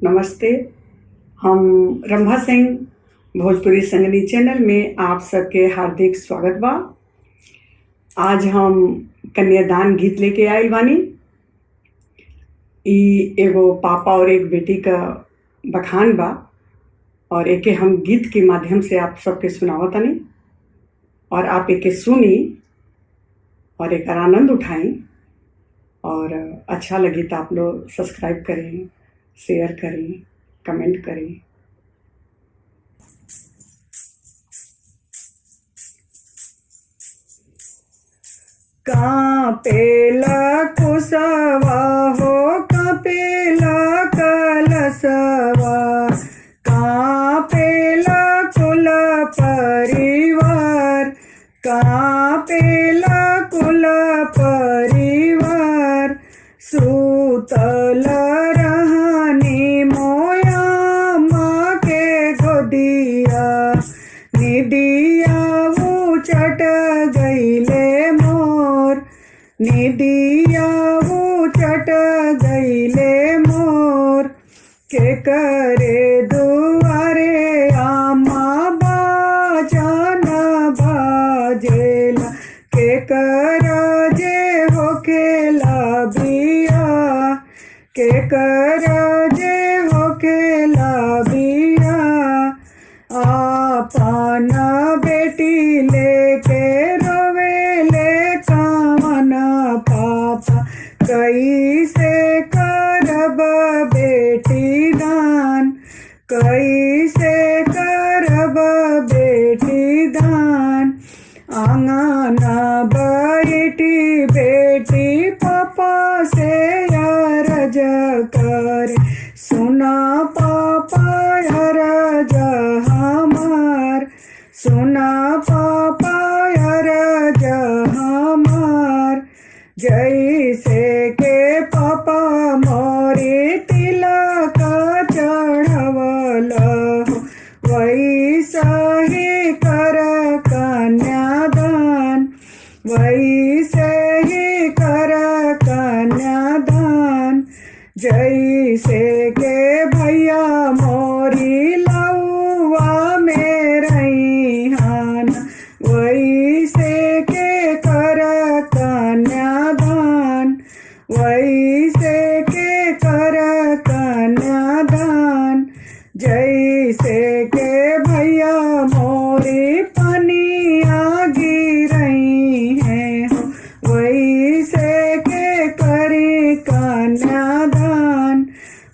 नमस्ते। हम रंभा सिंह भोजपुरी संगनी चैनल में आप सबके हार्दिक स्वागत बा। आज हम कन्यादान गीत लेके आइल बानी। ई एगो पापा और एक बेटी का बखान बा और एके हम गीत के माध्यम से आप सबके सुनावतानी और आप एके सुनी और एक आनंद उठाई और अच्छा लगी तो आप लोग सब्सक्राइब करें, शेयर करें, कमेंट करें। कापेला कुसवा हो कापेला कलसवा, कापेला कुल परिवार, कापेला कुल परिवार। सूतल रहनी मोया माँ के गोदिया, निदिया उचट गईले मोर, निदिया उचट गईले मोर। के करे दुआरे आमा बाजन बाजेला, के कर जे होखेला बिया, के कर जे होखेला बिया। आपन बेटी लेके रोवेले कामन पापा, कैसे करब बेटी दान, कैसे करब बेटी दान। आंगन बैठी बेटी पापा से अरज करे, सुना पापा अरज हमार, सुना पापा अरज हमार। जैसे के पापा मोरे तिलक चढ़वल, वैसा ही कर कन्यादान, वैसे ही कर कन्यादान। जैसे के भैया मोरी लौवा में रहिहान, वैसे के कर कन्यादान, वैसे के कर कन्यादान। जैसे के भैया मोरी पनिया गिरई हैं, वैसे के करी कन्यादान,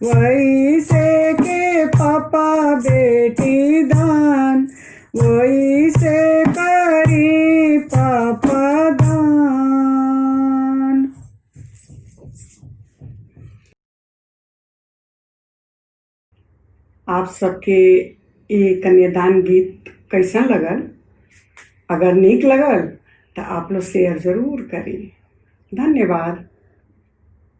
वैसे के पापा बेटी दान, वैसे करी पापा दान। आप सबके ये कन्यादान गीत कैसन लगल? अगर नीक लगल तो आप लोग शेयर जरूर करें। धन्यवाद।